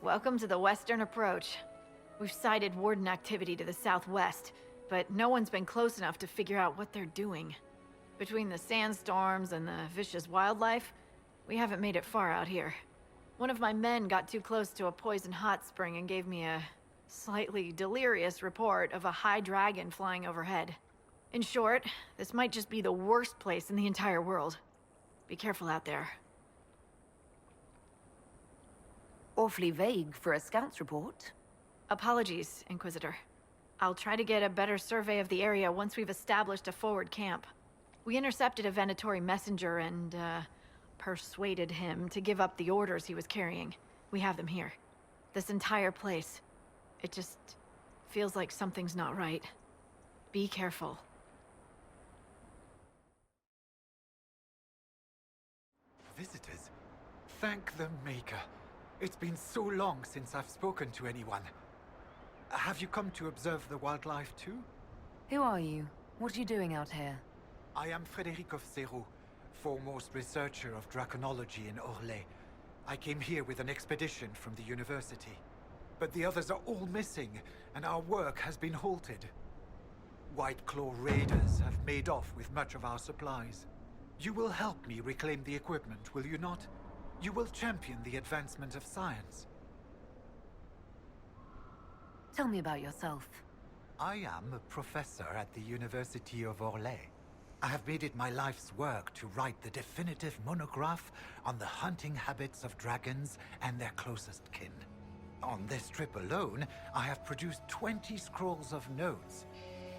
Welcome to the western approach. We've sighted Warden activity to the southwest, but no one's been close enough to figure out what they're doing. Between the sandstorms and the vicious wildlife, we haven't made it far out here. One of my men got too close to a poison hot spring and gave me a slightly delirious report of a high dragon flying overhead. In short, this might just be the worst place in the entire world. Be careful out there. Awfully vague for a scout's report. Apologies, Inquisitor. I'll try to get a better survey of the area once we've established a forward camp. We intercepted a Venatori messenger and, persuaded him to give up the orders he was carrying. We have them here. This entire place. It just feels like something's not right. Be careful. Visitors? Thank the Maker. It's been so long since I've spoken to anyone. Have you come to observe the wildlife too? Who are you? What are you doing out here? I am Frédéric of Serrault, foremost researcher of draconology in Orlais. I came here with an expedition from the university. But the others are all missing, and our work has been halted. White Claw raiders have made off with much of our supplies. You will help me reclaim the equipment, will you not? You will champion the advancement of science. Tell me about yourself. I am a professor at the University of Orlais. I have made it my life's work to write the definitive monograph on the hunting habits of dragons and their closest kin. On this trip alone, I have produced 20 scrolls of notes.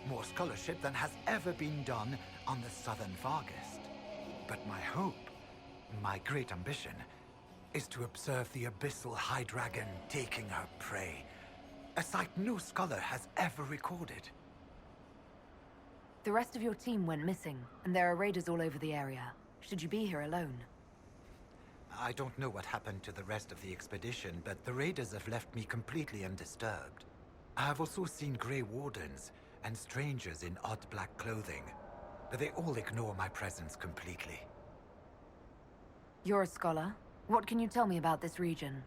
More scholarship than has ever been done on the Southern Fargest. But my hope, my great ambition, is to observe the abyssal high dragon taking her prey. A sight no scholar has ever recorded. The rest of your team went missing, and there are raiders all over the area. Should you be here alone? I don't know what happened to the rest of the expedition, but the raiders have left me completely undisturbed. I have also seen Grey Wardens and strangers in odd black clothing, but they all ignore my presence completely. You're a scholar. What can you tell me about this region?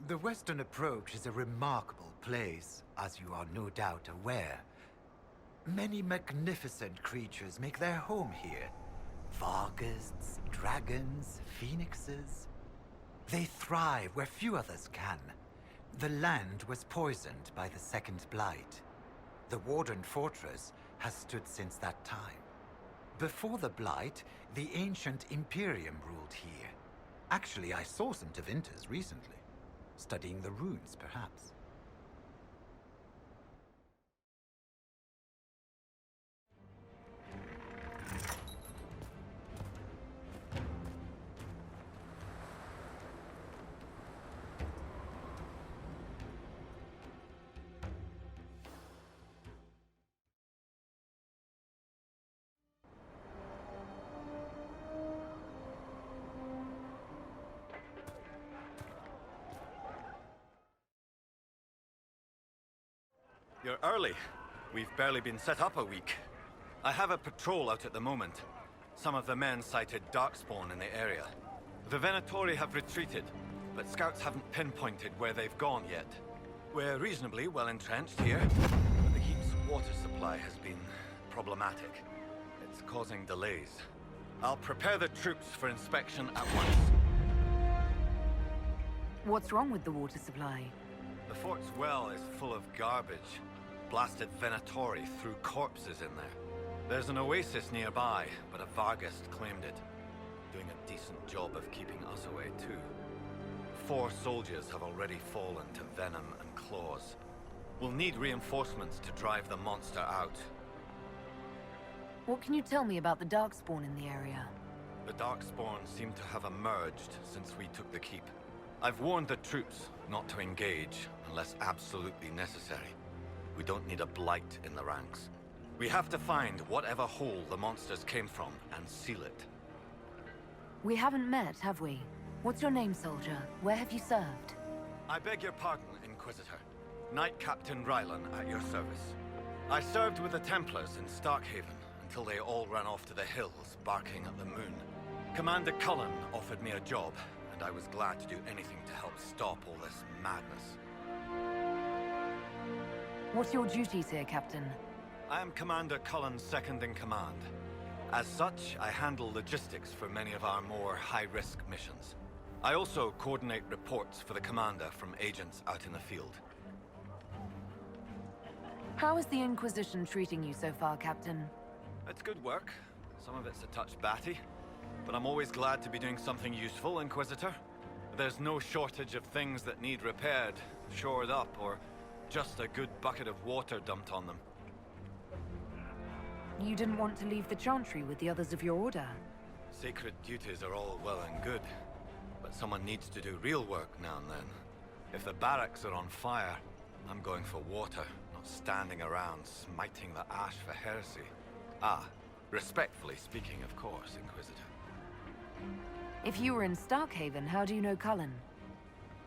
The Western Approach is a remarkable place, as you are no doubt aware. Many magnificent creatures make their home here. Vargists, dragons, phoenixes. They thrive where few others can. The land was poisoned by the Second Blight. The Warden Fortress has stood since that time. Before the Blight, the ancient Imperium ruled here. Actually, I saw some Tevinters recently. Studying the runes, perhaps. You're early. We've barely been set up a week. I have a patrol out at the moment. Some of the men cited darkspawn in the area. The Venatori have retreated, but scouts haven't pinpointed where they've gone yet. We're reasonably well entrenched here, but the keep's water supply has been problematic. It's causing delays. I'll prepare the troops for inspection at once. What's wrong with the water supply? The fort's well is full of garbage. Blasted Venatori threw corpses in there. There's an oasis nearby, but a Vargist claimed it. Doing a decent job of keeping us away, too. 4 soldiers have already fallen to venom and claws. We'll need reinforcements to drive the monster out. What can you tell me about the darkspawn in the area? The Darkspawn seem to have emerged since we took the keep. I've warned the troops not to engage unless absolutely necessary. We don't need a blight in the ranks. We have to find whatever hole the monsters came from and seal it. We haven't met, have we? What's your name, soldier? Where have you served? I beg your pardon, Inquisitor. Knight Captain Rylan at your service. I served with the Templars in Starkhaven until they all ran off to the hills barking at the moon. Commander Cullen offered me a job, and I was glad to do anything to help stop all this madness. What's your duties here, Captain? I am Commander Cullen's second in command. As such, I handle logistics for many of our more high-risk missions. I also coordinate reports for the commander from agents out in the field. How is the Inquisition treating you so far, Captain? It's good work. Some of it's a touch batty, but I'm always glad to be doing something useful, Inquisitor. There's no shortage of things that need repaired, shored up, or just a good bucket of water dumped on them. You didn't want to leave the Chantry with the others of your order? Sacred duties are all well and good, but someone needs to do real work now and then. If the barracks are on fire, I'm going for water, not standing around smiting the ash for heresy. Ah, respectfully speaking, of course, Inquisitor. If you were in Starkhaven, how do you know Cullen?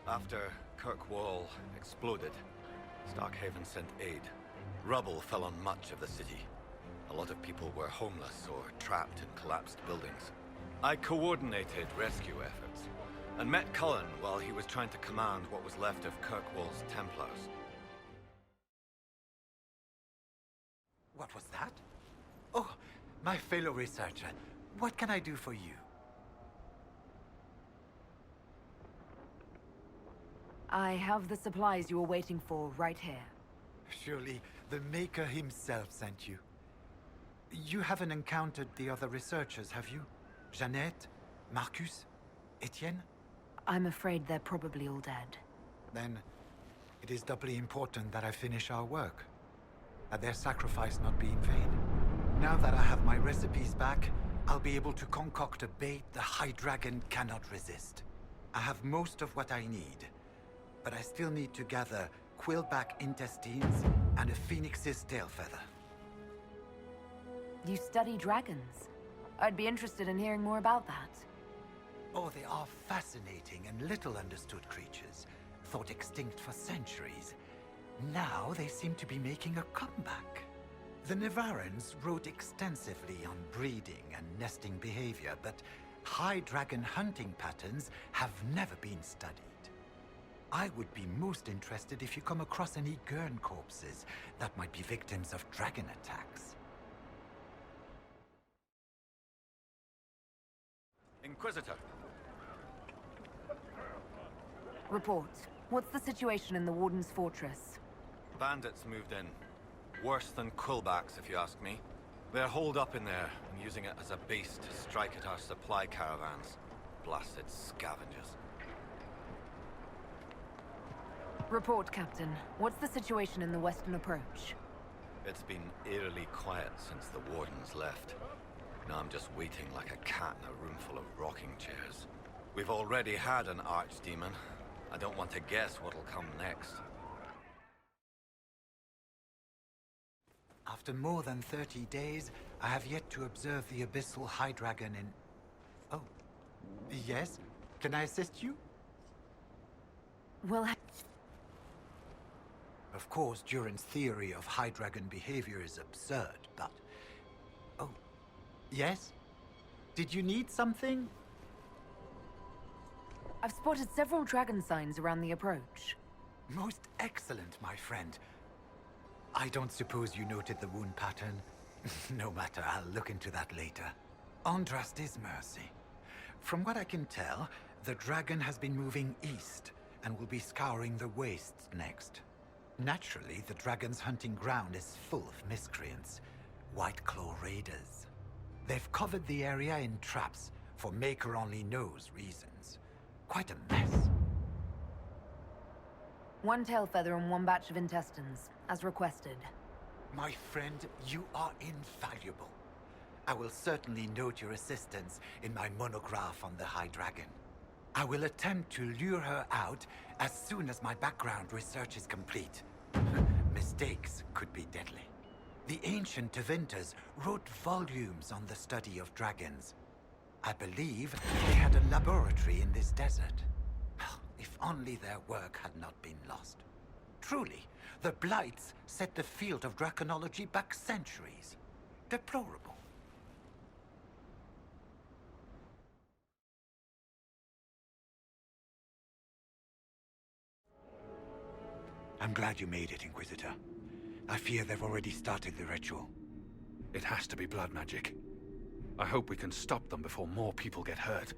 After Kirkwall exploded, Starkhaven sent aid. Rubble fell on much of the city. A lot of people were homeless or trapped in collapsed buildings. I coordinated rescue efforts, and met Cullen while he was trying to command what was left of Kirkwall's Templars. What was that? Oh, my fellow researcher. What can I do for you? I have the supplies you were waiting for right here. Surely the Maker himself sent you. You haven't encountered the other researchers, have you? Jeannette? Marcus? Etienne? I'm afraid they're probably all dead. Then it is doubly important that I finish our work. That their sacrifice not be in vain. Now that I have my recipes back, I'll be able to concoct a bait the High Dragon cannot resist. I have most of what I need, but I still need to gather quillback intestines and a phoenix's tail feather. You study dragons? I'd be interested in hearing more about that. Oh, they are fascinating and little understood creatures, thought extinct for centuries. Now they seem to be making a comeback. The Nevarrans wrote extensively on breeding and nesting behavior, but high dragon hunting patterns have never been studied. I would be most interested if you come across any Gurn corpses that might be victims of dragon attacks. Inquisitor. Report. What's the situation in the Warden's fortress? Bandits moved in. Worse than quillbacks, if you ask me. They're holed up in there and using it as a base to strike at our supply caravans. Blasted scavengers. Report, Captain. What's the situation in the western approach? It's been eerily quiet since the Wardens left. Now I'm just waiting like a cat in a room full of rocking chairs. We've already had an archdemon. I don't want to guess what'll come next. After more than 30 days, I have yet to observe the abyssal high dragon in... Oh, yes? Can I assist you? Well, Of course, Duran's theory of high dragon behavior is absurd, but... Oh, yes? Did you need something? I've spotted several dragon signs around the approach. Most excellent, my friend. I don't suppose you noted the wound pattern? No matter, I'll look into that later. Andrast is mercy. From what I can tell, the dragon has been moving east and will be scouring the wastes next. Naturally, the dragon's hunting ground is full of miscreants, White Claw raiders. They've covered the area in traps for Maker only knows reasons. Quite a mess. One tail feather and one batch of intestines, as requested. My friend, you are invaluable. I will certainly note your assistance in my monograph on the High Dragon. I will attempt to lure her out as soon as my background research is complete. Mistakes could be deadly. The ancient Tevinters wrote volumes on the study of dragons. I believe they had a laboratory in this desert. If only their work had not been lost. Truly, the Blights set the field of draconology back centuries. Deplorable. I'm glad you made it, Inquisitor. I fear they've already started the ritual. It has to be blood magic. I hope we can stop them before more people get hurt.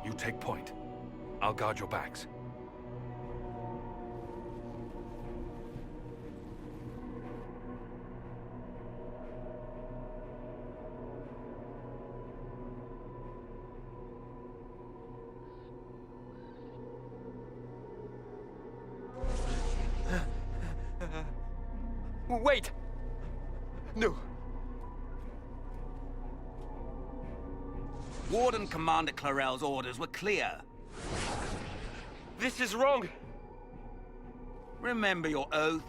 You take point. I'll guard your backs. Wait! No. Warden Commander Clarel's orders were clear. This is wrong! Remember your oath.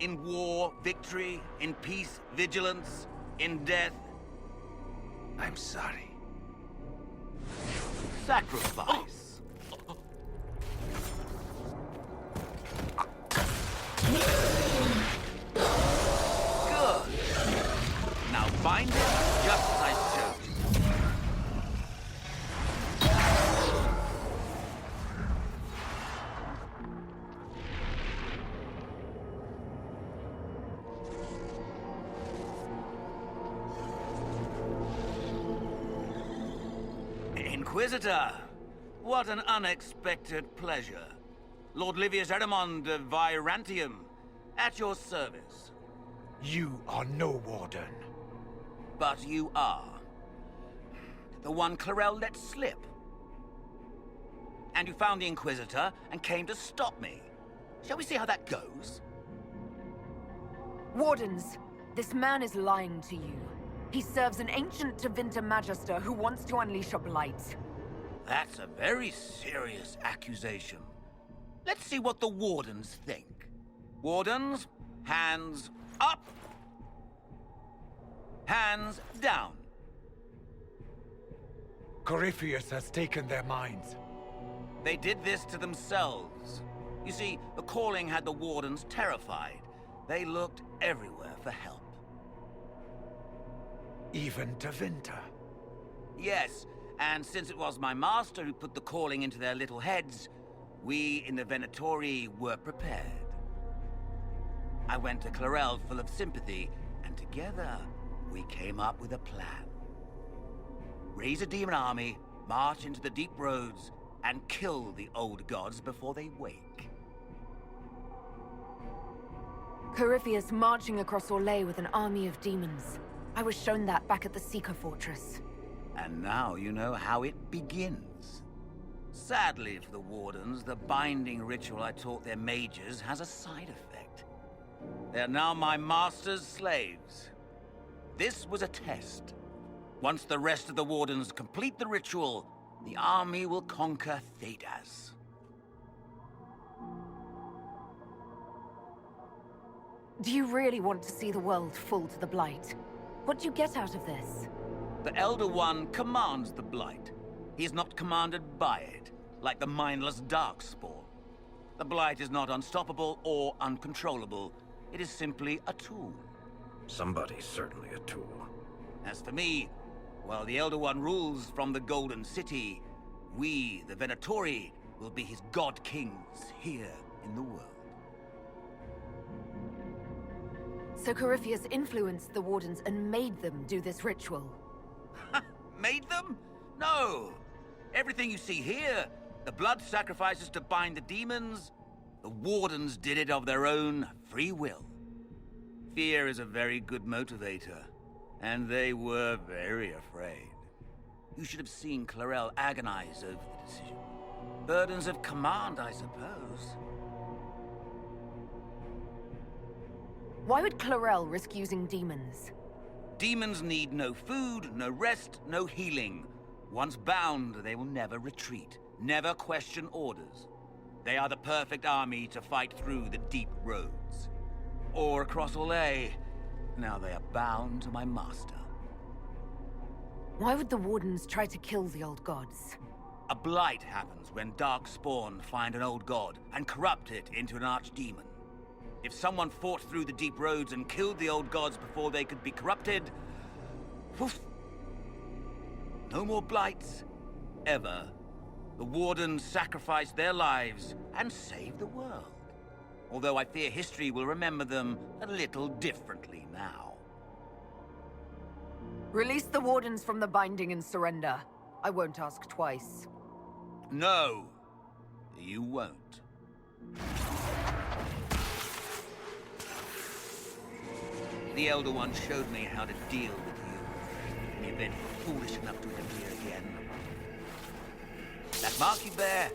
In war, victory. In peace, vigilance. In death, I'm sorry. sacrifice. Good. Now bind it just as I showed you. Inquisitor, what an unexpected pleasure. Lord Livius Eramond of Virantium, at your service. You are no warden. But you are. The one Clarel let slip. And you found the Inquisitor and came to stop me. Shall we see how that goes? Wardens, this man is lying to you. He serves an ancient Tevinter Magister who wants to unleash a blight. That's a very serious accusation. Let's see what the Wardens think. Wardens, hands up. Hands down. Corypheus has taken their minds. They did this to themselves. You see, the calling had the Wardens terrified. They looked everywhere for help. Even Tevinter. Yes, and since it was my master who put the calling into their little heads, we in the Venatori were prepared. I went to Clarel full of sympathy, and together we came up with a plan. Raise a demon army, march into the deep roads, and kill the old gods before they wake. Corypheus marching across Orlais with an army of demons. I was shown that back at the Seeker Fortress. And now you know how it begins. Sadly for the Wardens, the binding ritual I taught their mages has a side effect. They are now my master's slaves. This was a test. Once the rest of the Wardens complete the ritual, the army will conquer Thedas. Do you really want to see the world fall to the Blight? What do you get out of this? The Elder One commands the Blight. He is not commanded by it, like the mindless Darkspawn. The Blight is not unstoppable or uncontrollable. It is simply a tool. Somebody's certainly a tool. As for me, while the Elder One rules from the Golden City, we, the Venatori, will be his god kings here in the world. So Corypheus influenced the Wardens and made them do this ritual. Made them? No! Everything you see here, the blood sacrifices to bind the demons, the Wardens did it of their own free will. Fear is a very good motivator, and they were very afraid. You should have seen Clarel agonize over the decision. Burdens of command, I suppose. Why would Clarel risk using demons? Demons need no food, no rest, no healing. Once bound, they will never retreat, never question orders. They are the perfect army to fight through the deep roads. Or across Orlais. Now they are bound to my master. Why would the Wardens try to kill the old gods? A blight happens when Darkspawn find an old god and corrupt it into an archdemon. If someone fought through the deep roads and killed the old gods before they could be corrupted, poof. No more blights, ever The Wardens sacrificed their lives and saved the world. Although I fear history will remember them a little differently now. Release the Wardens from the binding and surrender. I won't ask twice. No, you won't. The Elder One showed me how to deal with you in the event you're foolish enough to interfere again. That mark you bear,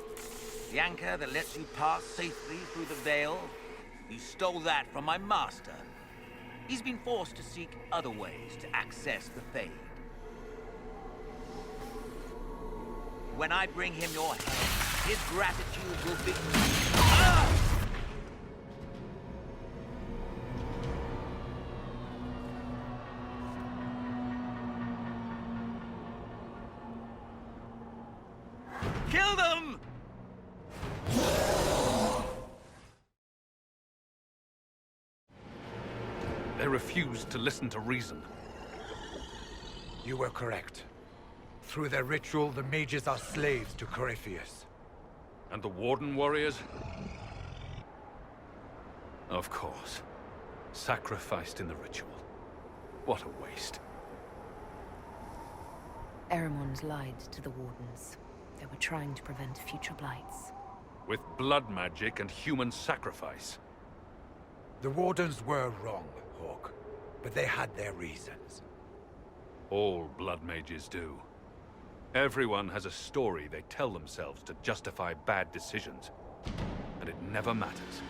the anchor that lets you pass safely through the veil, you stole that from my master. He's been forced to seek other ways to access the Fade. When I bring him your head, his gratitude will be... Ah! Kill them! They refused to listen to reason. You were correct. Through their ritual, the mages are slaves to Corypheus. And the Warden warriors? Of course. Sacrificed in the ritual. What a waste. Eremon's lied to the Wardens. They were trying to prevent future blights. With blood magic and human sacrifice. The Wardens were wrong, Hawk, but they had their reasons. All blood mages do. Everyone has a story they tell themselves to justify bad decisions. And it never matters.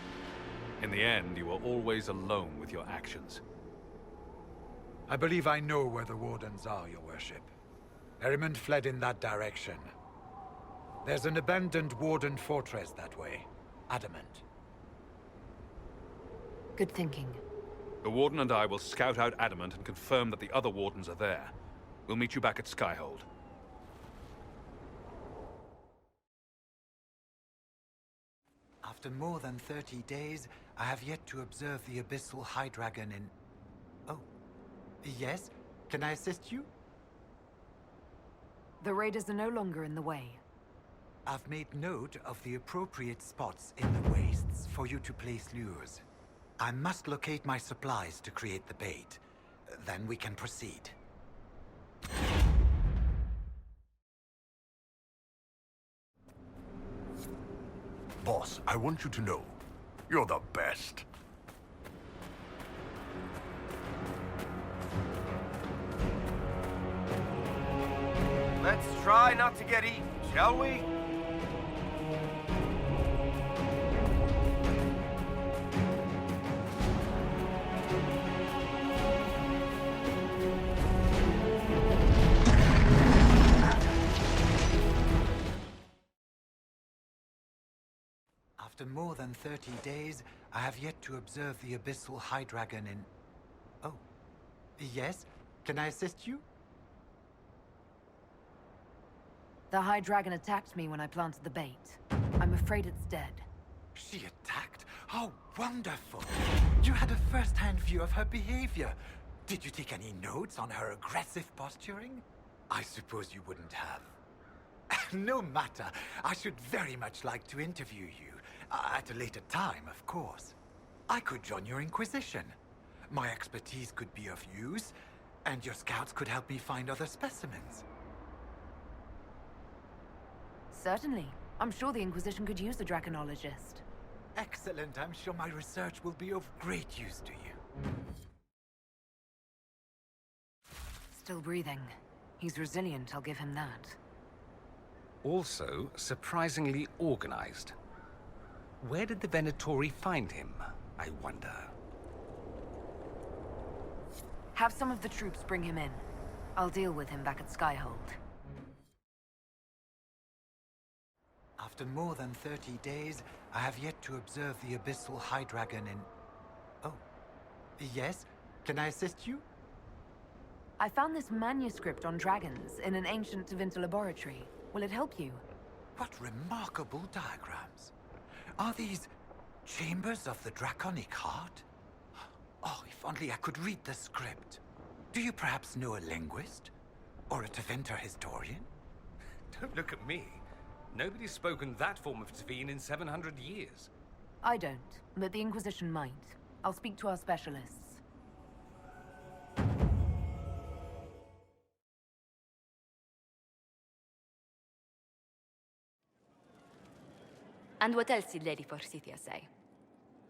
In the end, you are always alone with your actions. I believe I know where the Wardens are, Your Worship. Erimond fled in that direction. There's an abandoned Warden fortress that way. Adamant. Good thinking. The Warden and I will scout out Adamant and confirm that the other Wardens are there. We'll meet you back at Skyhold. After more than 30 days, I have yet to observe the Abyssal High Dragon in... Oh. Yes? Can I assist you? The raiders are no longer in the way. I've made note of the appropriate spots in the wastes for you to place lures. I must locate my supplies to create the bait. Then we can proceed. Boss, I want you to know, you're the best. Let's try not to get eaten, shall we? After more than 30 days, I have yet to observe the Abyssal High Dragon in... Oh. Yes? Can I assist you? The High Dragon attacked me when I planted the bait. I'm afraid it's dead. She attacked? How wonderful! You had a first-hand view of her behavior. Did you take any notes on her aggressive posturing? I suppose you wouldn't have. No matter. I should very much like to interview you. At a later time, of course. I could join your Inquisition. My expertise could be of use, and your scouts could help me find other specimens. Certainly. I'm sure the Inquisition could use a draconologist. Excellent. I'm sure my research will be of great use to you. Still breathing. He's resilient, I'll give him that. Also, surprisingly organized. Where did the Venatori find him, I wonder? Have some of the troops bring him in. I'll deal with him back at Skyhold. After more than 30 days, I have yet to observe the Abyssal High Dragon in... Oh. Yes? Can I assist you? I found this manuscript on dragons in an ancient Tevinter laboratory. Will it help you? What remarkable diagrams. Are these chambers of the draconic heart? Oh, if only I could read the script. Do you perhaps know a linguist? Or a Tevinter historian? Don't look at me. Nobody's spoken that form of Tavine in 700 years. I don't, but the Inquisition might. I'll speak to our specialists. And what else did Lady Forsythia say?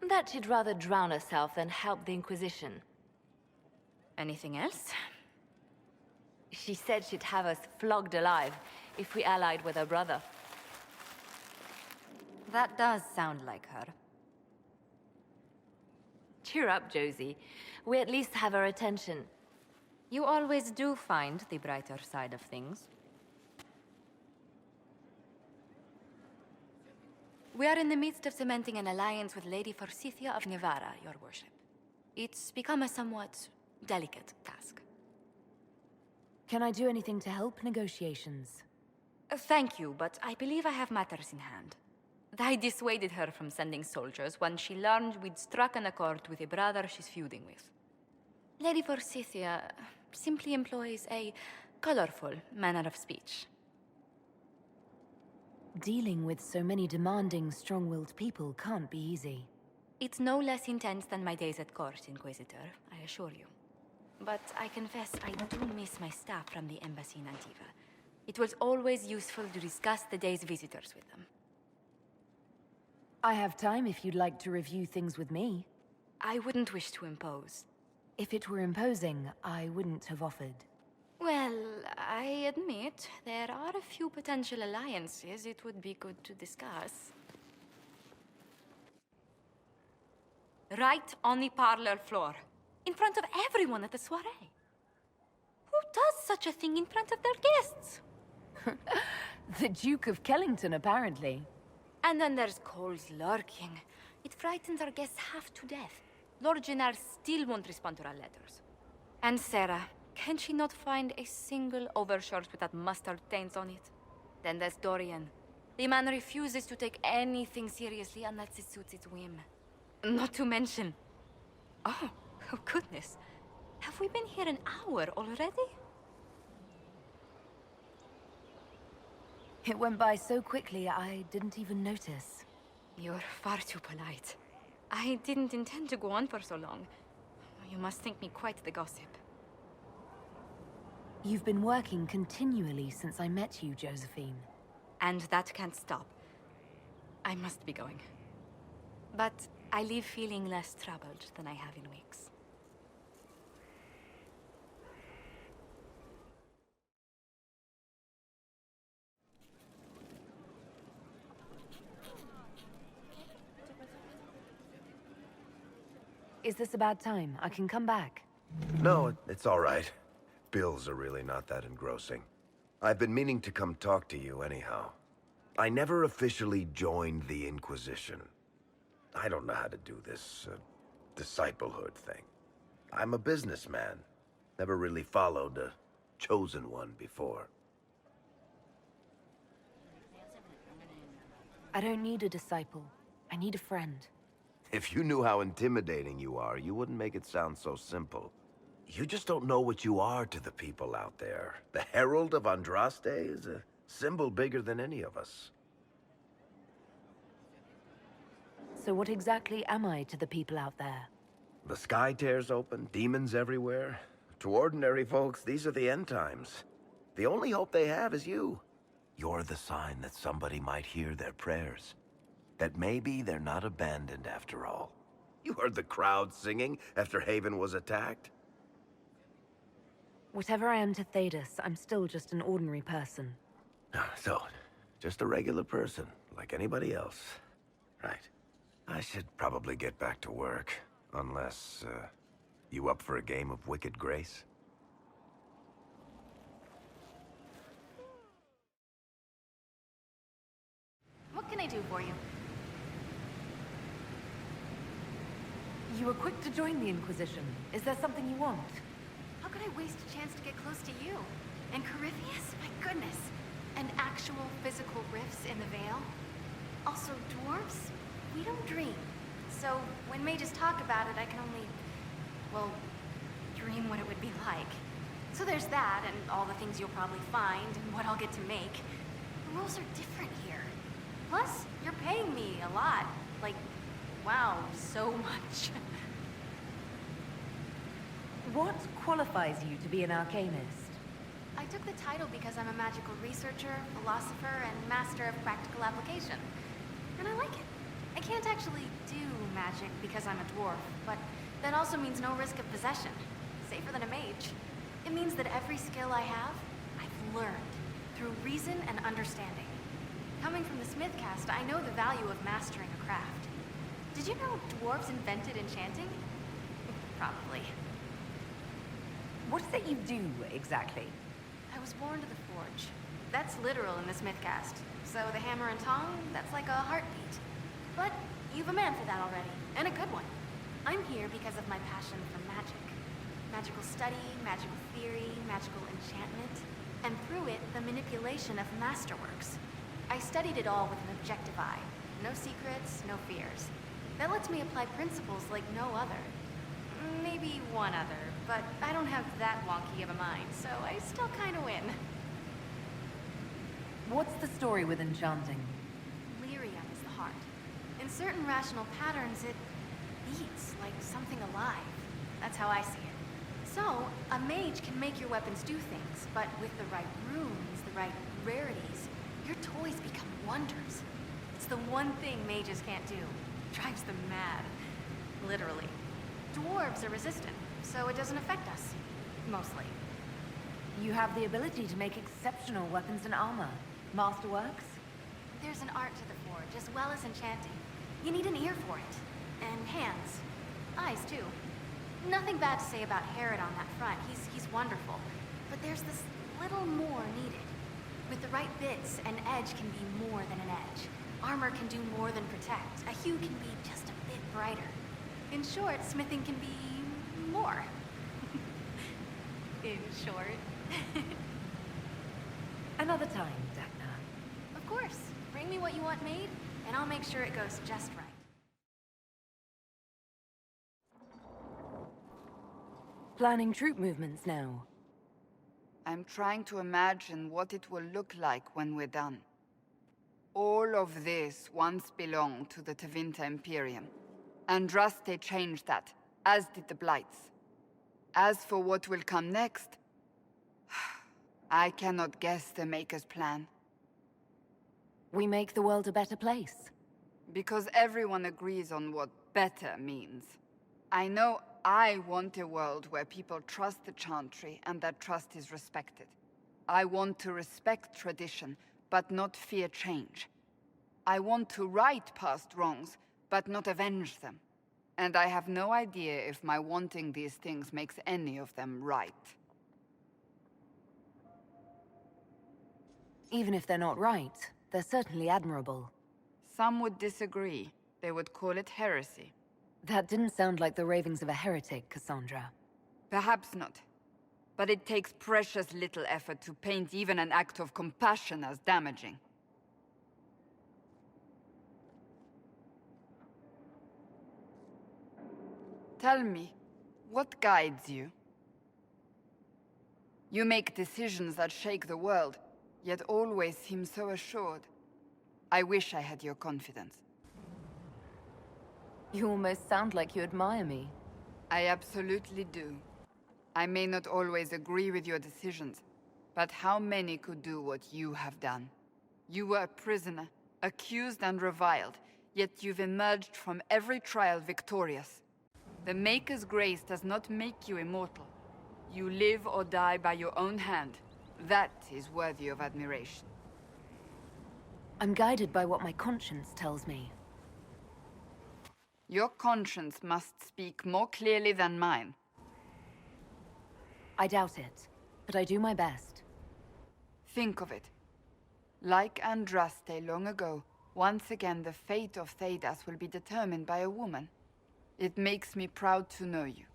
That she'd rather drown herself than help the Inquisition. Anything else? She said she'd have us flogged alive if we allied with her brother. That does sound like her. Cheer up, Josie. We at least have her attention. You always do find the brighter side of things. We are in the midst of cementing an alliance with Lady Forsythia of Navarra, your worship. It's become a somewhat delicate task. Can I do anything to help negotiations? Thank you, but I believe I have matters in hand. I dissuaded her from sending soldiers when she learned we'd struck an accord with a brother she's feuding with. Lady Forsythia simply employs a colorful manner of speech. Dealing with so many demanding, strong-willed people can't be easy. It's no less intense than my days at court, Inquisitor, I assure you. But I confess I do miss my staff from the embassy in Antiva. It was always useful to discuss the day's visitors with them. I have time if you'd like to review things with me. I wouldn't wish to impose. If it were imposing, I wouldn't have offered. Well, I admit there are a few potential alliances it would be good to discuss. Right on the parlor floor, in front of everyone at the soiree. Who does such a thing in front of their guests? The Duke of Kellington, apparently. And then there's Cole's lurking. It frightens our guests half to death. Lord Jennar still won't respond to our letters. And Sarah, can she not find a single overshirt without mustard stains on it? Then there's Dorian. The man refuses to take anything seriously unless it suits its whim. Not to mention... Oh goodness. Have we been here an hour already? It went by so quickly, I didn't even notice. You're far too polite. I didn't intend to go on for so long. You must think me quite the gossip. You've been working continually since I met you, Josephine. And that can't stop. I must be going. But I leave feeling less troubled than I have in weeks. Is this a bad time? I can come back. No, it's all right. Bills are really not that engrossing. I've been meaning to come talk to you anyhow. I never officially joined the Inquisition. I don't know how to do this, disciplehood thing. I'm a businessman. Never really followed a chosen one before. I don't need a disciple. I need a friend. If you knew how intimidating you are, you wouldn't make it sound so simple. You just don't know what you are to the people out there. The Herald of Andraste is a symbol bigger than any of us. So what exactly am I to the people out there? The sky tears open, demons everywhere. To ordinary folks, these are the end times. The only hope they have is you. You're the sign that somebody might hear their prayers. That maybe they're not abandoned after all. You heard the crowd singing after Haven was attacked? Whatever I am to Thedas, I'm still just an ordinary person. So, just a regular person, like anybody else. Right. I should probably get back to work. Unless, you up for a game of Wicked Grace? What can I do for you? You were quick to join the Inquisition. Is there something you want? How could I waste a chance to get close to you? And Corypheus? My goodness. And actual physical rifts in the Vale? Also, dwarves? We don't dream. So, when mages talk about it, I can only, well, dream what it would be like. So there's that, and all the things you'll probably find, and what I'll get to make. rules are different here. Plus, you're paying me a lot. Like, wow, so much. What qualifies you to be an arcanist? I took the title because I'm a magical researcher, philosopher, and master of practical application. And I like it. I can't actually do magic because I'm a dwarf, but that also means no risk of possession. Safer than a mage. It means that every skill I have, I've learned through reason and understanding. Coming from the Smith caste, I know the value of mastering a craft. Did you know dwarves invented enchanting? Probably. What is it you do, exactly? I was born to the forge. That's literal in the Smith caste. So the hammer and tong, that's like a heartbeat. But you've a man for that already, and a good one. I'm here because of my passion for magic. Magical study, magical theory, magical enchantment, and through it, the manipulation of masterworks. I studied it all with an objective eye. No secrets, no fears. That lets me apply principles like no other. Maybe one other, but I don't have that wonky of a mind, so I still kinda win. What's the story with enchanting? Lyrium is the heart. In certain rational patterns, it beats like something alive. That's how I see it. So, a mage can make your weapons do things, but with the right runes, the right rarities, your toys become wonders. It's the one thing mages can't do. Drives them mad. Literally. Dwarves are resistant, so it doesn't affect us. Mostly. You have the ability to make exceptional weapons and armor. Masterworks? There's an art to the forge, as well as enchanting. You need an ear for it. And hands. Eyes, too. Nothing bad to say about Herod on that front. He's wonderful. But there's this little more needed. With the right bits, an edge can be more than an edge. Armor can do more than protect. A hue can be just a bit brighter. In short, smithing can be more. In short. Another time, Dagna. Of course. Bring me what you want made, and I'll make sure it goes just right. Planning troop movements now. I'm trying to imagine what it will look like when we're done. All of this once belonged to the Tevinter Imperium. Andraste changed that, as did the Blights. As for what will come next, I cannot guess the Maker's plan. We make the world a better place. Because everyone agrees on what better means. I know I want a world where people trust the Chantry and that trust is respected. I want to respect tradition, but not fear change. I want to right past wrongs, but not avenge them. And I have no idea if my wanting these things makes any of them right. Even if they're not right, they're certainly admirable. Some would disagree. They would call it heresy. That didn't sound like the ravings of a heretic, Cassandra. Perhaps not. But it takes precious little effort to paint even an act of compassion as damaging. Tell me, what guides you? You make decisions that shake the world, yet always seem so assured. I wish I had your confidence. You almost sound like you admire me. I absolutely do. I may not always agree with your decisions, but how many could do what you have done? You were a prisoner, accused and reviled, yet you've emerged from every trial victorious. The Maker's grace does not make you immortal. You live or die by your own hand. That is worthy of admiration. I'm guided by what my conscience tells me. Your conscience must speak more clearly than mine. I doubt it, but I do my best. Think of it. Like Andraste long ago, once again the fate of Thedas will be determined by a woman. It makes me proud to know you.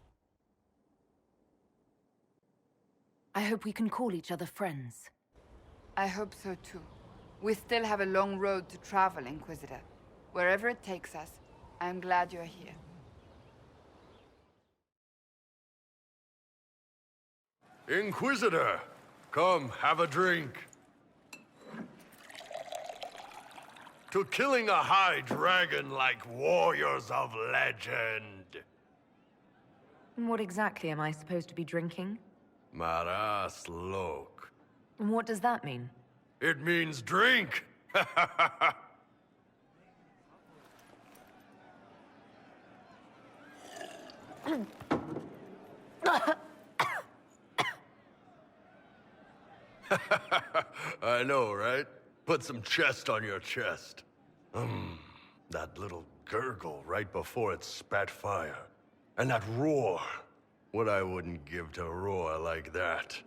I hope we can call each other friends. I hope so too. We still have a long road to travel, Inquisitor. Wherever it takes us, I'm glad you're here. Inquisitor, come have a drink. to killing a high dragon like warriors of legend. What exactly am I supposed to be drinking? Maras lok. And what does that mean? It means drink! I know, right? Put some chest on your chest. That little gurgle right before it spat fire. And that roar. What I wouldn't give to roar like that.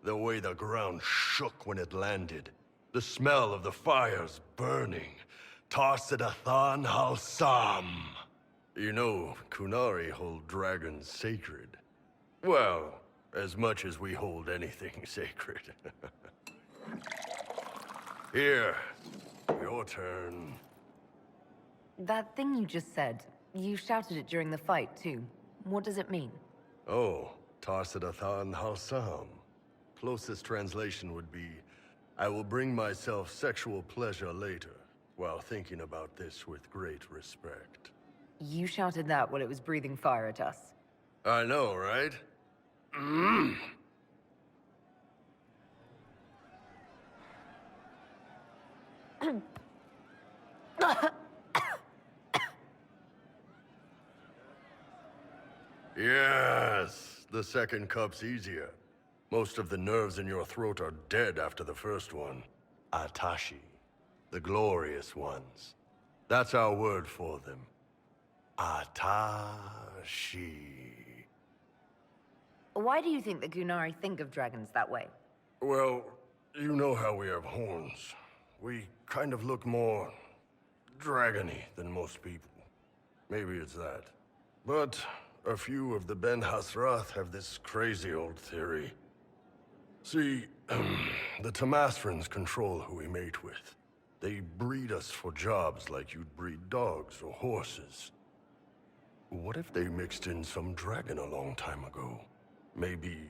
The way the ground shook when it landed. The smell of the fires burning. Tarsidathan Halsam. You know, Kunari hold dragons sacred. Well, as much as we hold anything sacred. Here, your turn. That thing you just said, you shouted it during the fight, too. What does it mean? Oh, Tarsidathan Halsam. Closest translation would be, I will bring myself sexual pleasure later, while thinking about this with great respect. You shouted that while it was breathing fire at us. I know, right? Yes, the second cup's easier. Most of the nerves in your throat are dead after the first one. Atashi, the glorious ones. That's our word for them. Atashi. Why do you think the Gunari think of dragons that way? Well, you know how we have horns. We kind of look more dragony than most people. Maybe it's that. But a few of the Ben Hasrath have this crazy old theory. See, the Tamasrans control who we mate with. They breed us for jobs like you'd breed dogs or horses. What if they mixed in some dragon a long time ago? Maybe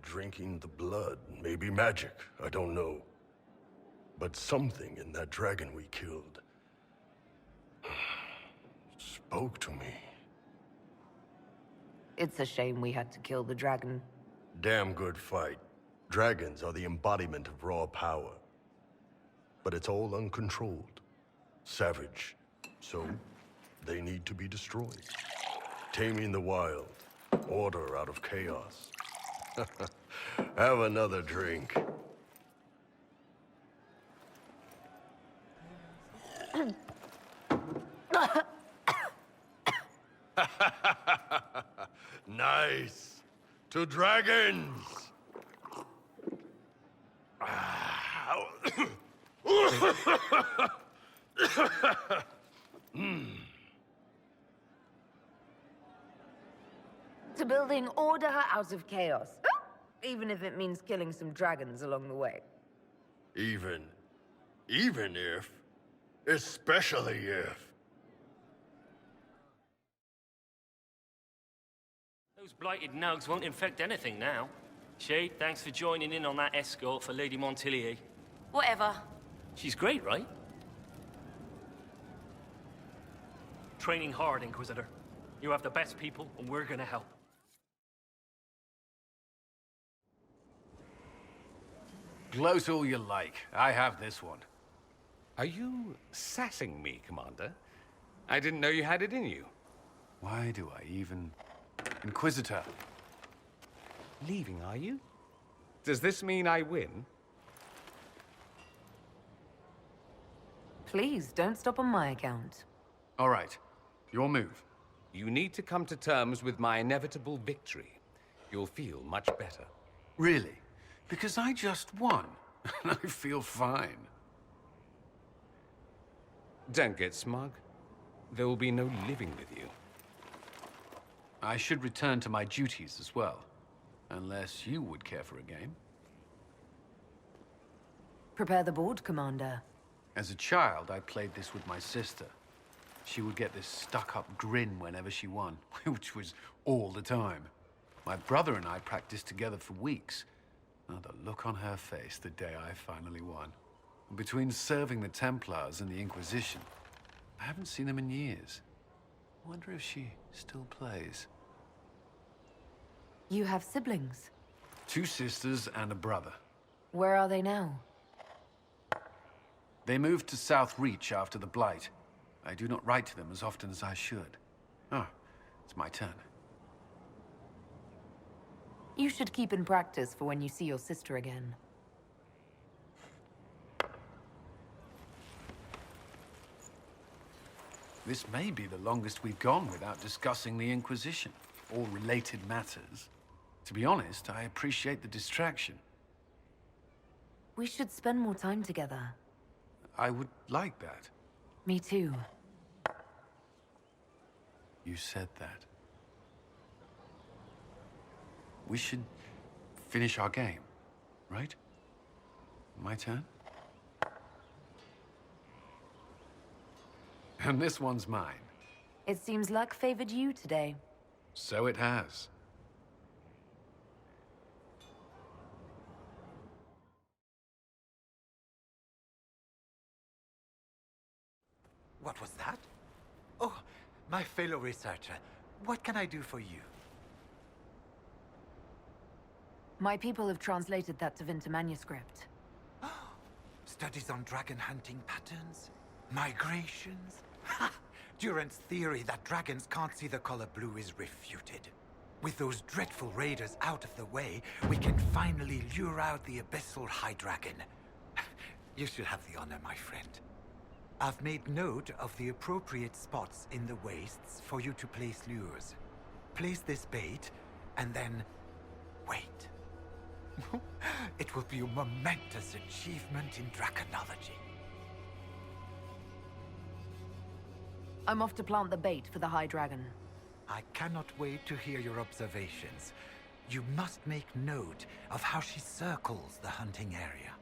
drinking the blood, maybe magic, I don't know. But something in that dragon we killed spoke to me. It's a shame we had to kill the dragon. Damn good fight. Dragons are the embodiment of raw power. But it's all uncontrolled. Savage. So, they need to be destroyed. Taming the wild. Order out of chaos. Have another drink. Nice. To dragons. To building order out of chaos. Even if it means killing some dragons along the way. Even if, especially if. Those blighted nugs won't infect anything now. Shade, thanks for joining in on that escort for Lady Montilier. Whatever. She's great, right? Training hard, Inquisitor. You have the best people, and we're gonna help. Gloat all you like. I have this one. Are you sassing me, Commander? I didn't know you had it in you. Why do I even... Inquisitor. Leaving, are you? Does this mean I win? Please, don't stop on my account. All right. Your move. You need to come to terms with my inevitable victory. You'll feel much better. Really? Because I just won. And I feel fine. Don't get smug. There will be no living with you. I should return to my duties as well. Unless you would care for a game. Prepare the board, Commander. As a child, I played this with my sister. She would get this stuck-up grin whenever she won, which was all the time. My brother and I practiced together for weeks. Oh, the look on her face the day I finally won. Between serving the Templars and the Inquisition, I haven't seen them in years. I wonder if she still plays. You have siblings? 2 sisters and a brother. Where are they now? They moved to South Reach after the Blight. I do not write to them as often as I should. Oh, it's my turn. You should keep in practice for when you see your sister again. This may be the longest we've gone without discussing the Inquisition, or related matters. To be honest, I appreciate the distraction. We should spend more time together. I would like that. Me too. You said that. We should finish our game, right? My turn? And this one's mine. It seems luck favored you today. So it has. What was that? Oh, my fellow researcher. What can I do for you? My people have translated that Tevinter manuscript. Studies on dragon hunting patterns? Migrations? Ha! Durant's theory that dragons can't see the color blue is refuted. With those dreadful raiders out of the way, we can finally lure out the abyssal high dragon. You should have the honor, my friend. I've made note of the appropriate spots in the wastes for you to place lures. Place this bait, and then wait. It will be a momentous achievement in draconology. I'm off to plant the bait for the High Dragon. I cannot wait to hear your observations. You must make note of how she circles the hunting area.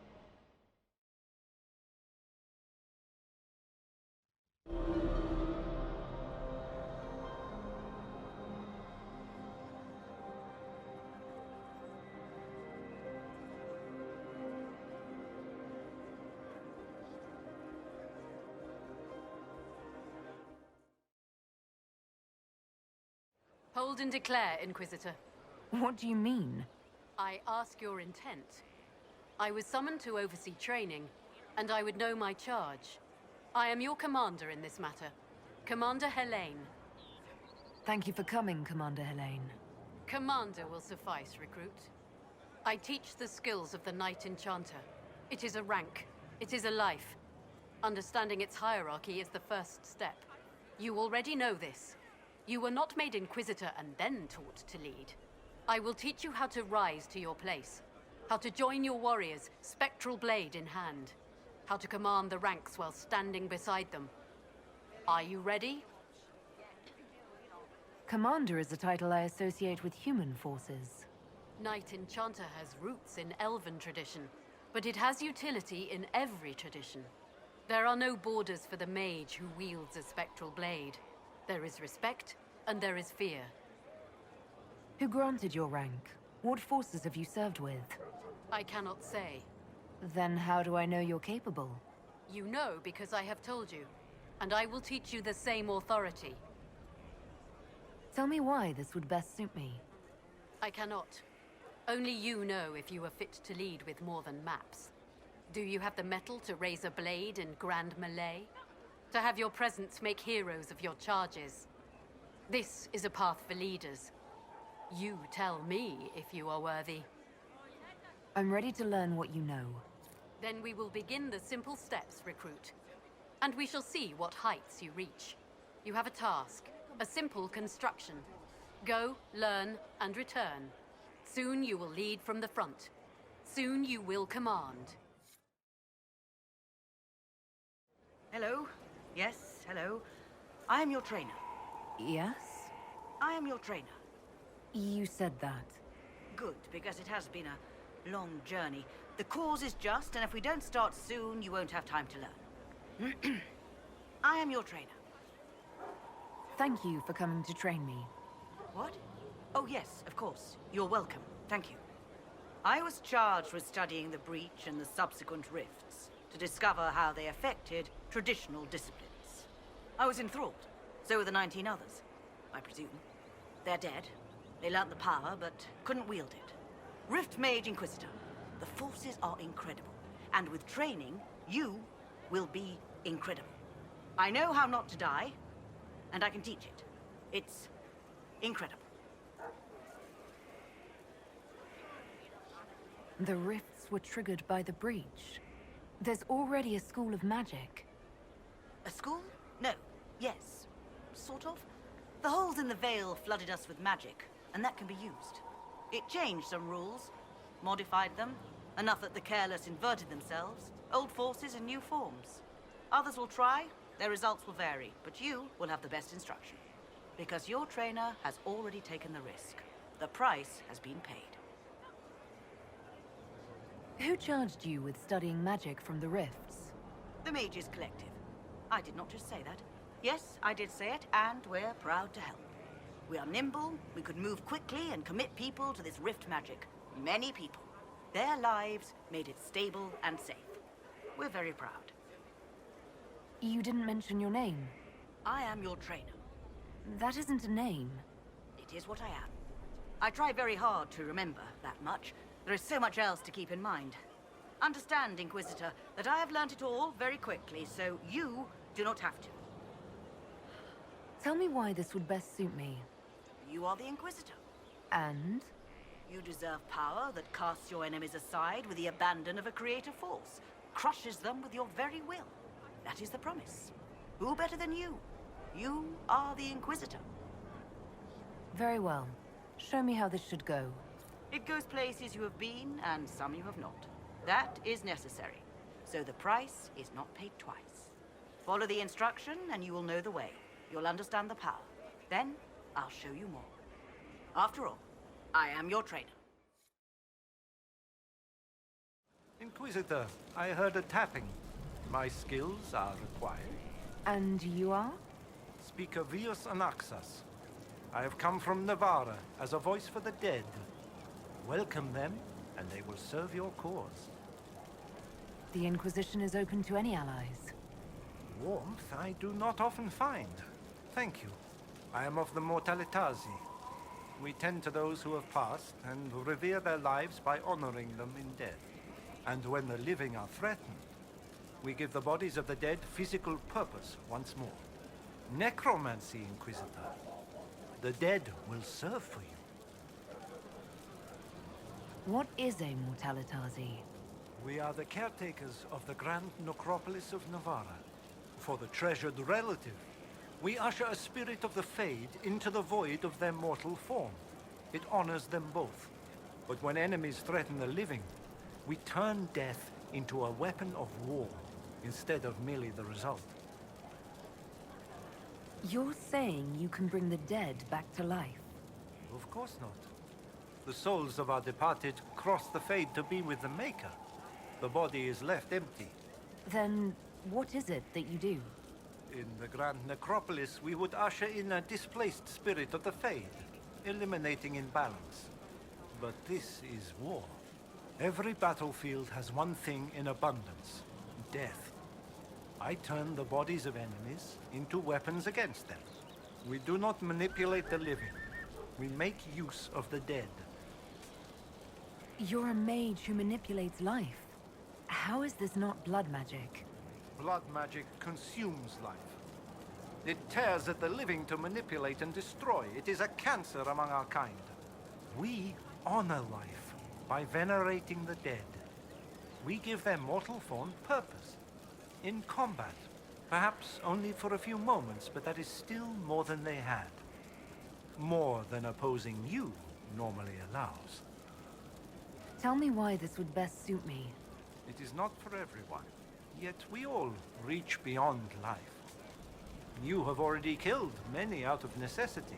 Hold and declare, Inquisitor. What do you mean? I ask your intent. I was summoned to oversee training, and I would know my charge. I am your commander in this matter, Commander Helene. Thank you for coming, Commander Helene. Commander will suffice, recruit. I teach the skills of the Knight Enchanter. It is a rank. It is a life. Understanding its hierarchy is the first step. You already know this. You were not made Inquisitor and then taught to lead. I will teach you how to rise to your place, how to join your warriors, spectral blade in hand, how to command the ranks while standing beside them. Are you ready? Commander is a title I associate with human forces. Knight Enchanter has roots in Elven tradition, but it has utility in every tradition. There are no borders for the mage who wields a spectral blade. There is respect, and there is fear. Who granted your rank? What forces have you served with? I cannot say. Then how do I know you're capable? You know because I have told you, and I will teach you the same authority. Tell me why this would best suit me. I cannot. Only you know if you are fit to lead with more than maps. Do you have the mettle to raise a blade in grand melee? To have your presence make heroes of your charges? This is a path for leaders. You tell me if you are worthy. I'm ready to learn what you know. Then we will begin the simple steps, recruit. And we shall see what heights you reach. You have a task, a simple construction. Go, learn, and return. Soon you will lead from the front. Soon you will command. Hello? Yes, hello. I am your trainer. Yes? I am your trainer. You said that. Good, because it has been a long journey. The cause is just, and if we don't start soon, you won't have time to learn. I am your trainer. Thank you for coming to train me. What? Oh yes, of course. You're welcome. Thank you. I was charged with studying the breach and the subsequent rifts, to discover how they affected traditional disciplines. I was enthralled. So were the 19 others, I presume. They're dead. They learnt the power, but couldn't wield it. Rift Mage Inquisitor. The forces are incredible. And with training, you will be incredible. I know how not to die, and I can teach it. It's incredible. The rifts were triggered by the breach. There's already a school of magic. A school? No. Yes. Sort of. The holes in the veil flooded us with magic, and that can be used. It changed some rules, modified them, enough that the careless inverted themselves, old forces in new forms. Others will try, their results will vary, but you will have the best instruction. Because your trainer has already taken the risk. The price has been paid. Who charged you with studying magic from the rifts? The Mages Collective. I did not just say that. Yes, I did say it, and we're proud to help. We are nimble, we could move quickly and commit people to this rift magic. Many people. Their lives made it stable and safe. We're very proud. You didn't mention your name. I am your trainer. That isn't a name. It is what I am. I try very hard to remember that much. There is so much else to keep in mind. Understand, Inquisitor, that I have learnt it all very quickly, so you do not have to. Tell me why this would best suit me. You are the Inquisitor. And? You deserve power that casts your enemies aside with the abandon of a creative force, crushes them with your very will. That is the promise. Who better than you? You are the Inquisitor. Very well. Show me how this should go. It goes places you have been, and some you have not. That is necessary. So the price is not paid twice. Follow the instruction, and you will know the way. You'll understand the power. Then, I'll show you more. After all, I am your trainer. Inquisitor, I heard a tapping. My skills are required. And you are? Speaker Vius Anaxas. I have come from Navarra as a voice for the dead. Welcome them, and they will serve your cause. The Inquisition is open to any allies. Warmth I do not often find. Thank you. I am of the Mortalitasi. We tend to those who have passed and revere their lives by honoring them in death. And when the living are threatened, we give the bodies of the dead physical purpose once more. Necromancy, Inquisitor. The dead will serve for you. What is a Mortalitasi? We are the caretakers of the Grand Necropolis of Navarra. For the treasured relative, we usher a spirit of the Fade into the void of their mortal form. It honors them both. But when enemies threaten the living, we turn death into a weapon of war, instead of merely the result. You're saying you can bring the dead back to life? Of course not. The souls of our departed cross the Fade to be with the Maker. The body is left empty. Then, what is it that you do? In the Grand Necropolis, we would usher in a displaced spirit of the Fade, eliminating imbalance. But this is war. Every battlefield has one thing in abundance: death. I turn the bodies of enemies into weapons against them. We do not manipulate the living. We make use of the dead. You're a mage who manipulates life. How is this not blood magic? Blood magic consumes life. It tears at the living to manipulate and destroy. It is a cancer among our kind. We honor life by venerating the dead. We give their mortal form purpose. In combat, perhaps only for a few moments, but that is still more than they had. More than opposing you normally allows. Tell me why this would best suit me. It is not for everyone, yet we all reach beyond life. You have already killed many out of necessity.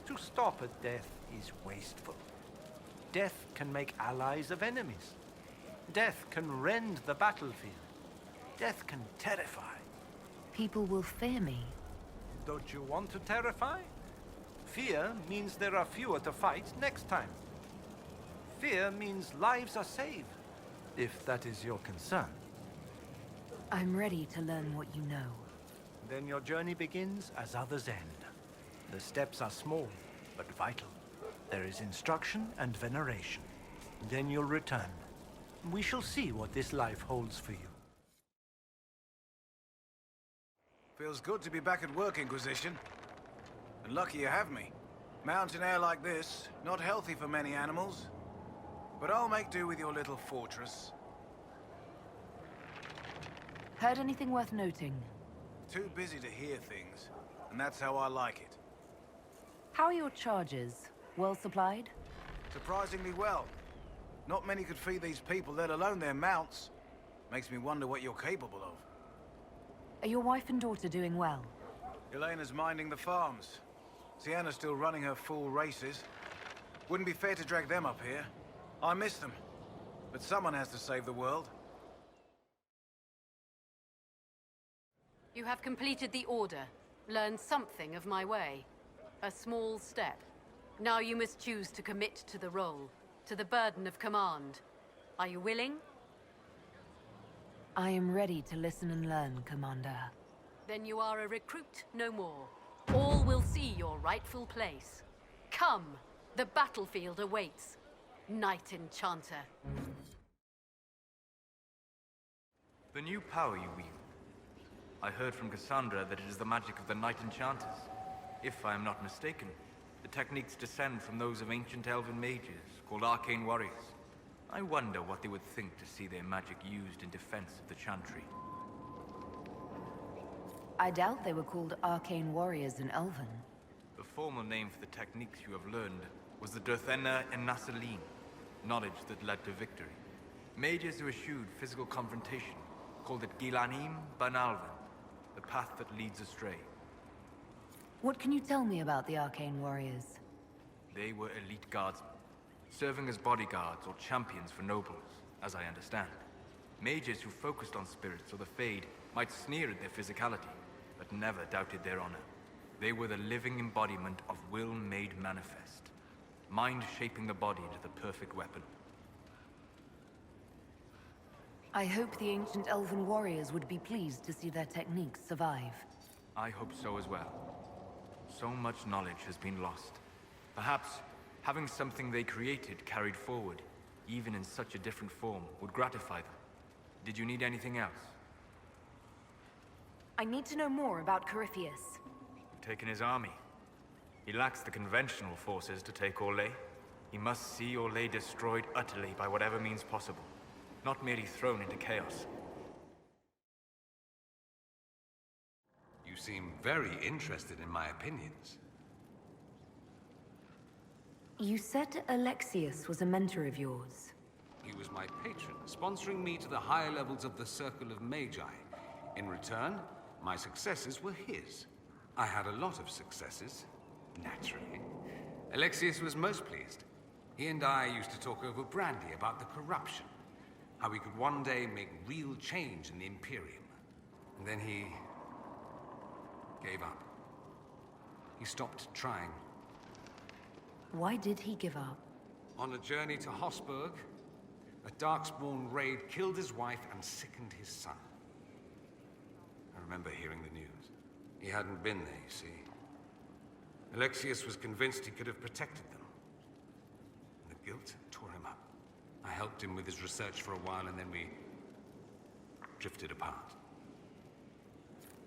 To stop at death is wasteful. Death can make allies of enemies. Death can rend the battlefield. Death can terrify. People will fear me. Don't you want to terrify? Fear means there are fewer to fight next time. Fear means lives are saved, if that is your concern. I'm ready to learn what you know. Then your journey begins as others end. The steps are small, but vital. There is instruction and veneration. Then you'll return. We shall see what this life holds for you. Feels good to be back at work, Inquisition. And lucky you have me. Mountain air like this, not healthy for many animals. But I'll make do with your little fortress. Heard anything worth noting? Too busy to hear things, and that's how I like it. How are your charges? Well supplied? Surprisingly well. Not many could feed these people, let alone their mounts. Makes me wonder what you're capable of. Are your wife and daughter doing well? Elena's minding the farms. Sienna's still running her full races. Wouldn't be fair to drag them up here. I miss them. But someone has to save the world. You have completed the order, learned something of my way. A small step. Now you must choose to commit to the role, to the burden of command. Are you willing? I am ready to listen and learn, Commander. Then you are a recruit no more. All will see your rightful place. Come, the battlefield awaits. Knight Enchanter. The new power you wield. I heard from Cassandra that it is the magic of the Knight Enchanters. If I am not mistaken, the techniques descend from those of ancient elven mages, called arcane warriors. I wonder what they would think to see their magic used in defense of the Chantry. I doubt they were called arcane warriors in Elven. The formal name for the techniques you have learned was the Durthena and Nasaline, knowledge that led to victory. Mages who eschewed physical confrontation called it Gilanim Banalvan, the path that leads astray. What can you tell me about the arcane warriors? They were elite guardsmen, serving as bodyguards or champions for nobles, as I understand. Mages who focused on spirits or the Fade might sneer at their physicality, but never doubted their honor. They were the living embodiment of will made manifest, mind shaping the body into the perfect weapon. I hope the ancient elven warriors would be pleased to see their techniques survive. I hope so as well. So much knowledge has been lost. Perhaps having something they created carried forward, even in such a different form, would gratify them. Did you need anything else? I need to know more about Corypheus. You've taken his army. He lacks the conventional forces to take Orlais. He must see Orlais destroyed utterly by whatever means possible, not merely thrown into chaos. You seem very interested in my opinions. You said Alexius was a mentor of yours. He was my patron, sponsoring me to the higher levels of the Circle of Magi. In return, my successes were his. I had a lot of successes, naturally. Alexius was most pleased. He and I used to talk over brandy about the corruption, how we could one day make real change in the Imperium. And then he gave up. He stopped trying. Why did he give up? On a journey to Hossberg, a Darkspawn raid killed his wife and sickened his son. I remember hearing the news. He hadn't been there, you see. Alexius was convinced he could have protected them. And the guilt tore him up. I helped him with his research for a while, and then we drifted apart.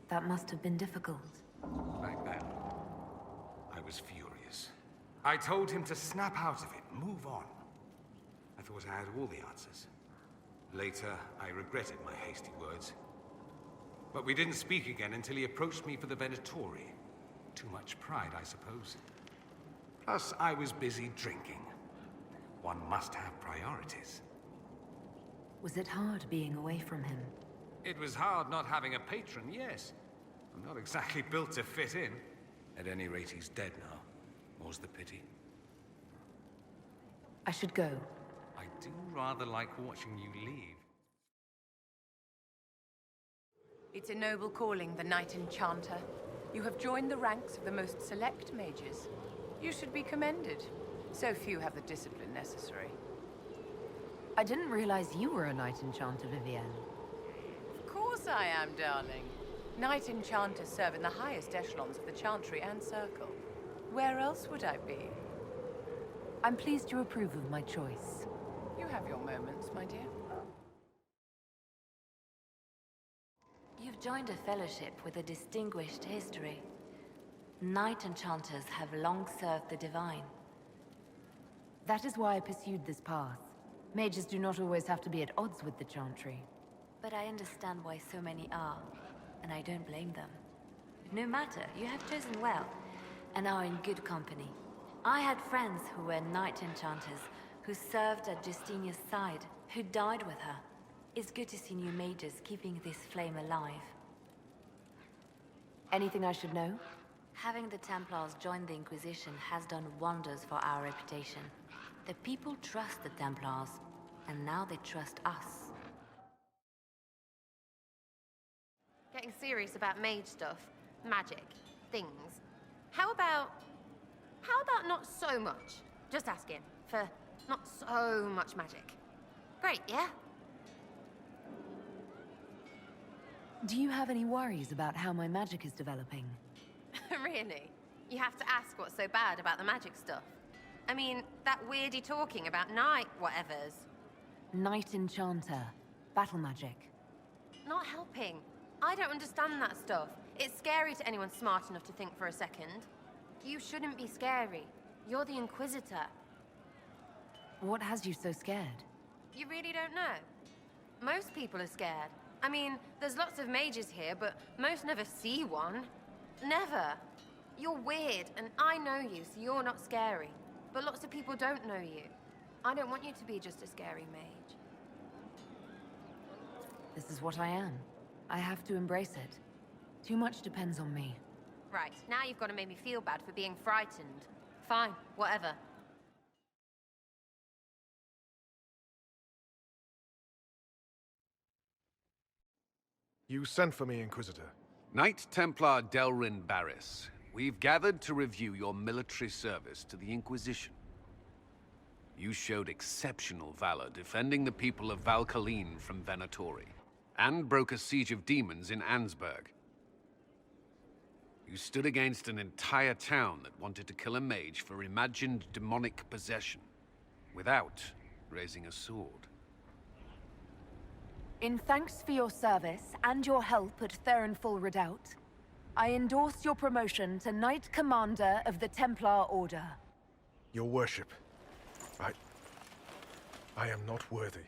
That must have been difficult. Back then, I was furious. I told him to snap out of it, move on. I thought I had all the answers. Later, I regretted my hasty words. But we didn't speak again until he approached me for the Venatori. Too much pride, I suppose. Plus, I was busy drinking. One must have priorities. Was it hard being away from him? It was hard not having a patron, yes. I'm not exactly built to fit in. At any rate, he's dead now. More's the pity. I should go. I do rather like watching you leave. It's a noble calling, the Knight Enchanter. You have joined the ranks of the most select mages. You should be commended. So few have the discipline necessary. I didn't realize you were a Knight Enchanter, Vivienne. Of course course I am, darling. Knight enchanters serve in the highest echelons of the Chantry and Circle. Where else would I be? I'm pleased you approve of my choice. You have your moments, my dear. You've joined a fellowship with a distinguished history. Knight enchanters have long served the divine. That is why I pursued this path. Mages do not always have to be at odds with the Chantry. But I understand why so many are, and I don't blame them. No matter, you have chosen well, and are in good company. I had friends who were knight enchanters, who served at Justinia's side, who died with her. It's good to see new mages keeping this flame alive. Anything I should know? Having the Templars join the Inquisition has done wonders for our reputation. The people trust the Templars, and now they trust us. Getting serious about mage stuff, magic, things. How about not so much? Just asking for not so much magic. Great, yeah? Do you have any worries about how my magic is developing? Really? You have to ask what's so bad about the magic stuff. I mean, that weirdy talking about night whatevers. Knight enchanter. Battle magic. Not helping. I don't understand that stuff. It's scary to anyone smart enough to think for a second. You shouldn't be scary. You're the Inquisitor. What has you so scared? You really don't know? Most people are scared. I mean, there's lots of mages here, but most never see one. Never. You're weird, and I know you, so you're not scary. But lots of people don't know you. I don't want you to be just a scary mage. This is what I am. I have to embrace it. Too much depends on me. Right, now you've got to make me feel bad for being frightened. Fine, whatever. You sent for me, Inquisitor. Knight Templar Delrin Barris, we've gathered to review your military service to the Inquisition. You showed exceptional valor defending the people of Valkaline from Venatori, and broke a siege of demons in Ansburg. You stood against an entire town that wanted to kill a mage for imagined demonic possession, without raising a sword. In thanks for your service and your help at Therenfall Redoubt, I endorse your promotion to Knight Commander of the Templar Order. Your worship, I am not worthy.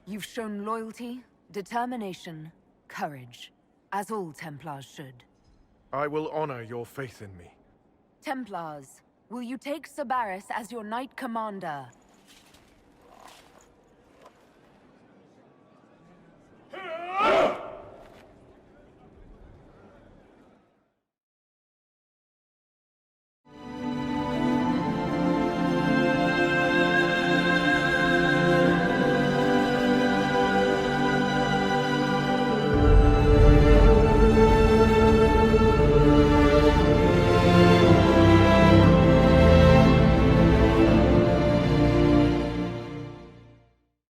You've shown loyalty, determination, courage, as all Templars should. I will honor your faith in me. Templars, will you take Sabaris as your Knight Commander